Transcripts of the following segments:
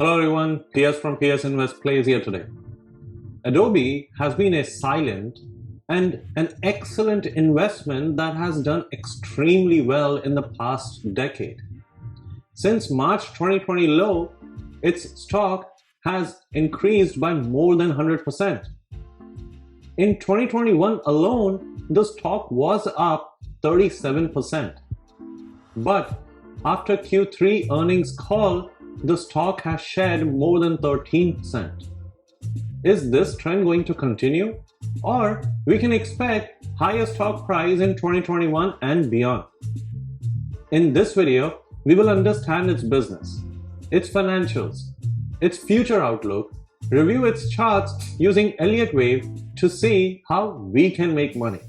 Hello everyone, PS from PS Invest Plays here today. Adobe has been a silent and an excellent investment that has done extremely well in the past decade. Since March 2020 low, its stock has increased by more than 100%. In 2021 alone, the stock was up 37%. But after Q3 earnings call, the stock has shed more than 13%. Is this trend going to continue? Or we can expect higher stock price in 2021 and beyond? In this video, we will understand its business, its financials, its future outlook, review its charts using Elliot wave to see how we can make money.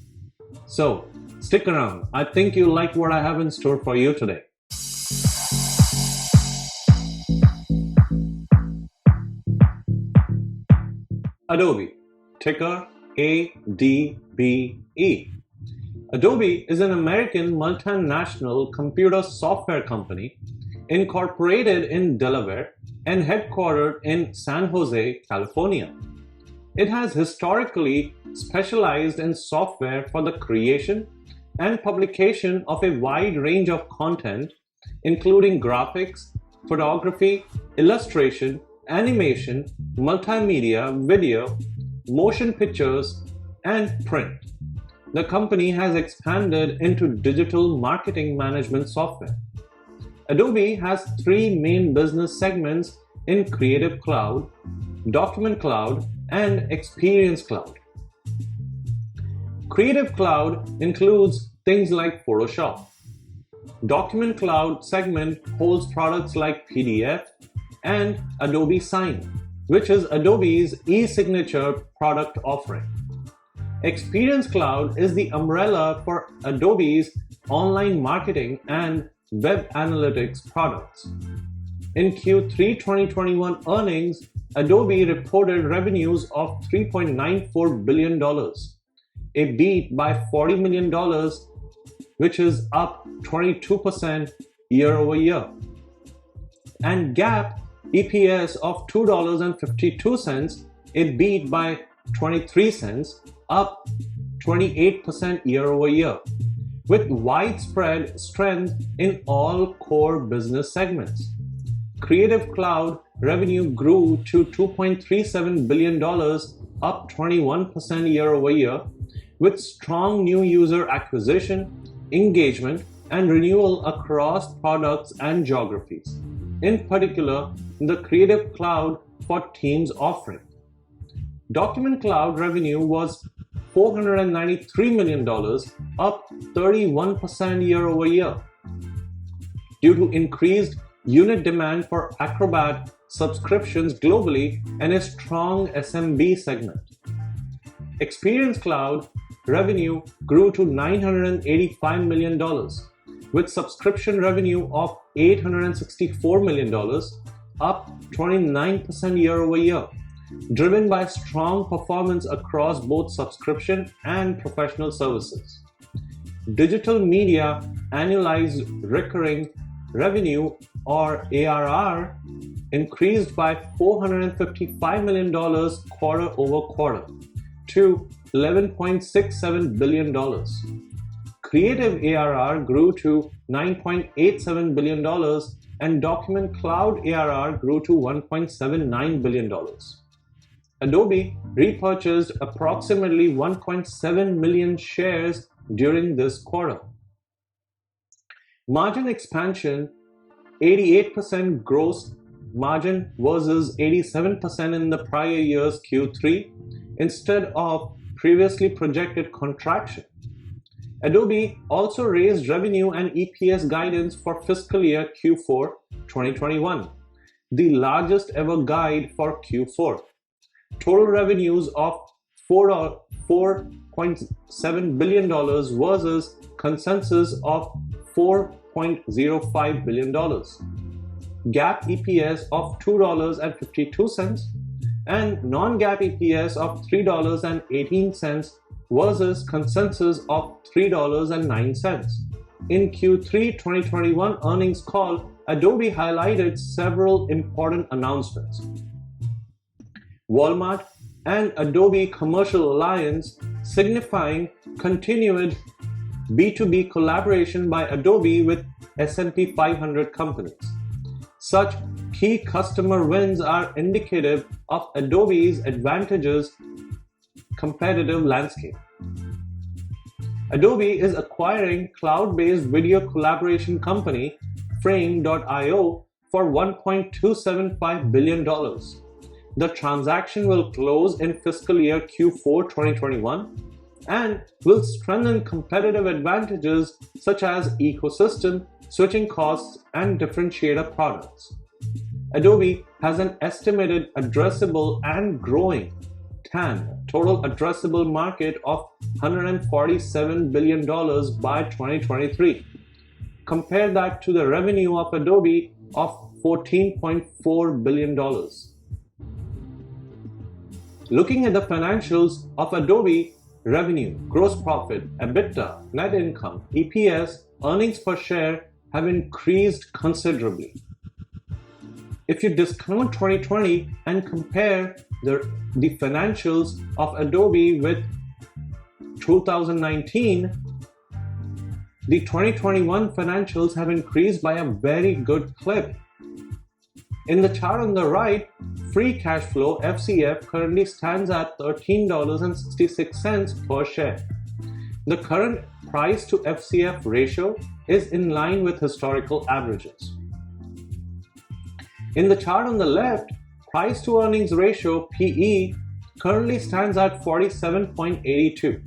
So stick around. I think you'll like what I have in store for you today. Adobe, ticker ADBE. Adobe is an American multinational computer software company incorporated in Delaware and headquartered in San Jose, California. It has historically specialized in software for the creation and publication of a wide range of content, including graphics, photography, illustration, animation, multimedia, video, motion pictures, and print. The company has expanded into digital marketing management software. Adobe has three main business segments in Creative Cloud, Document Cloud, and Experience Cloud. Creative Cloud includes things like Photoshop. Document Cloud segment holds products like PDF and Adobe Sign, which is Adobe's e-signature product offering. Experience Cloud is the umbrella for Adobe's online marketing and web analytics products. In Q3 2021 earnings, Adobe reported revenues of $3.94 billion, a beat by $40 million, which is up 22% year over year, and GAAP EPS of $2.52, a beat by 23 cents, up 28% year over year, with widespread strength in all core business segments. Creative Cloud revenue grew to $2.37 billion, up 21% year over year, with strong new user acquisition, engagement, and renewal across products and geographies. In particular, the Creative Cloud for Teams offering. Document Cloud revenue was $493 million, up 31% year over year, due to increased unit demand for Acrobat subscriptions globally and a strong SMB segment. Experience Cloud revenue grew to $985 million, with subscription revenue of $864 million, up 29% year over year, driven by strong performance across both subscription and professional services. Digital media annualized recurring revenue, or ARR, increased by $455 million quarter over quarter to $11.67 billion. Creative ARR grew to $9.87 billion, and Document Cloud ARR grew to $1.79 billion. Adobe repurchased approximately 1.7 million shares during this quarter. Margin expansion: 88% gross margin versus 87% in the prior year's Q3 instead of previously projected contraction. Adobe also raised revenue and EPS guidance for fiscal year Q4 2021, the largest ever guide for Q4. Total revenues of $4.7 billion versus consensus of $4.05 billion. GAAP EPS of $2.52 and non-GAAP EPS of $3.18 versus consensus of $3.09. In Q3 2021 earnings call, Adobe highlighted several important announcements. Walmart and Adobe Commercial Alliance, signifying continued B2B collaboration by Adobe with S&P 500 companies. Such key customer wins are indicative of Adobe's advantageous competitive landscape. Adobe is acquiring cloud-based video collaboration company Frame.io for $1.275 billion. The transaction will close in fiscal year Q4 2021 and will strengthen competitive advantages such as ecosystem, switching costs, and differentiator products. Adobe has an estimated addressable and growing TAM, total addressable market, of $147 billion by 2023. Compare that to the revenue of Adobe of $14.4 billion. Looking at the financials of Adobe, revenue, gross profit, EBITDA, net income, EPS, earnings per share have increased considerably. If you discount 2020 and compare the financials of Adobe with 2019, the 2021 financials have increased by a very good clip. In the chart on the right, free cash flow FCF currently stands at $13.66 per share. The current price to FCF ratio is in line with historical averages. In the chart on the left, price to earnings ratio PE currently stands at 47.82.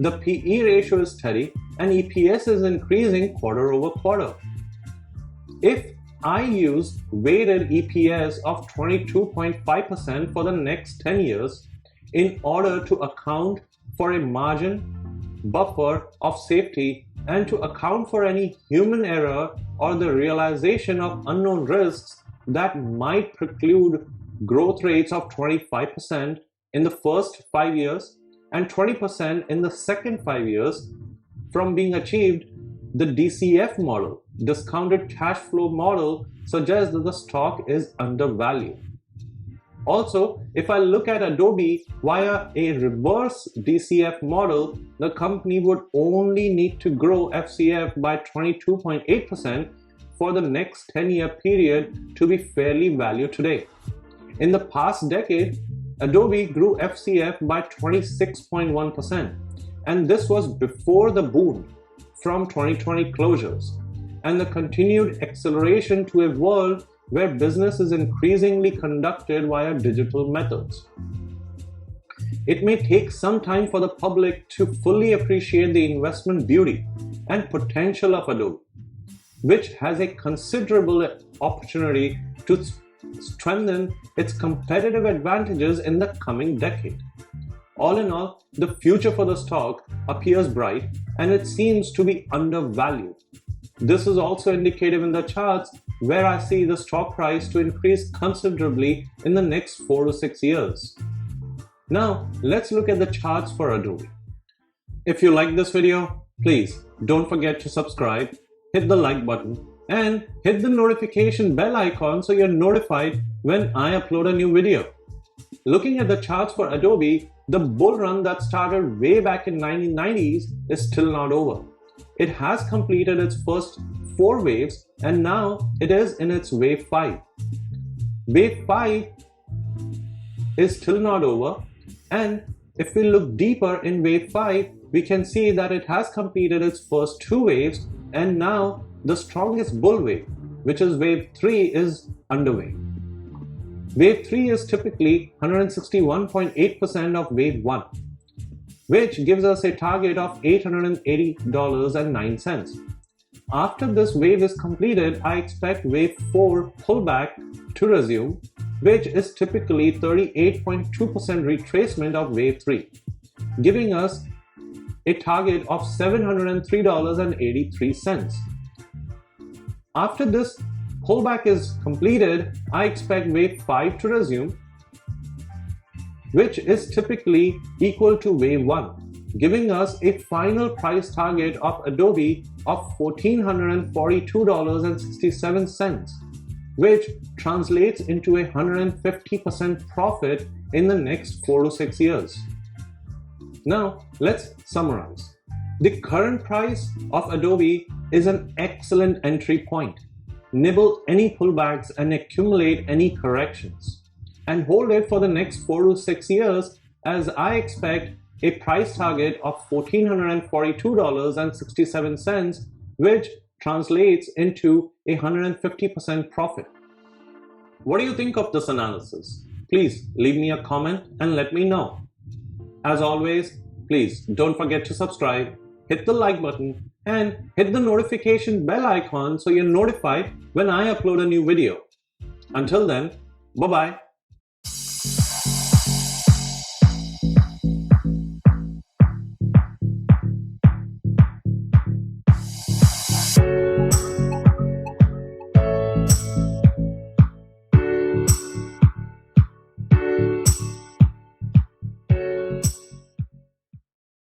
The PE ratio is steady and EPS is increasing quarter over quarter. If I use weighted EPS of 22.5% for the next 10 years in order to account for a margin buffer of safety and to account for any human error or the realization of unknown risks that might preclude growth rates of 25% in the first 5 years and 20% in the second 5 years from being achieved, the DCF model, discounted cash flow model, suggests that the stock is undervalued. Also, if I look at Adobe via a reverse DCF model, the company would only need to grow FCF by 22.8% for the next 10-year period to be fairly valued today. In the past decade, Adobe grew FCF by 26.1%, and this was before the boom from 2020 closures and the continued acceleration to a world where business is increasingly conducted via digital methods. It may take some time for the public to fully appreciate the investment beauty and potential of Adobe, which has a considerable opportunity to strengthen its competitive advantages in the coming decade. All in all, the future for the stock appears bright and it seems to be undervalued. This is also indicative in the charts where I see the stock price to increase considerably in the next 4 to 6 years. Now, let's look at the charts for Adobe. If you like this video, please don't forget to subscribe, hit the like button, and hit the notification bell icon so you're notified when I upload a new video. Looking at the charts for Adobe, the bull run that started way back in 1990s is still not over. It has completed its first 4 waves and now it is in its wave 5. Wave 5 is still not over, and if we look deeper in wave 5, we can see that it has completed its first 2 waves and now the strongest bull wave, which is wave 3, is underway. Wave 3 is typically 161.8% of wave 1, which gives us a target of $880.09. After this wave is completed, I expect wave 4 pullback to resume, which is typically 38.2% retracement of wave 3, giving us a target of $703.83. After this pullback is completed, I expect wave 5 to resume, which is typically equal to wave 1, giving us a final price target of Adobe of $1,442.67, which translates into a 150% profit in the next 4 to 6 years. Now, let's summarize. The current price of Adobe is an excellent entry point. Nibble any pullbacks and accumulate any corrections, and hold it for the next 4 to 6 years, as I expect a price target of $1,442.67, which translates into a 150% profit. What do you think of this analysis? Please leave me a comment and let me know. As always, please don't forget to subscribe, hit the like button, and hit the notification bell icon so you're notified when I upload a new video. Until then, bye-bye.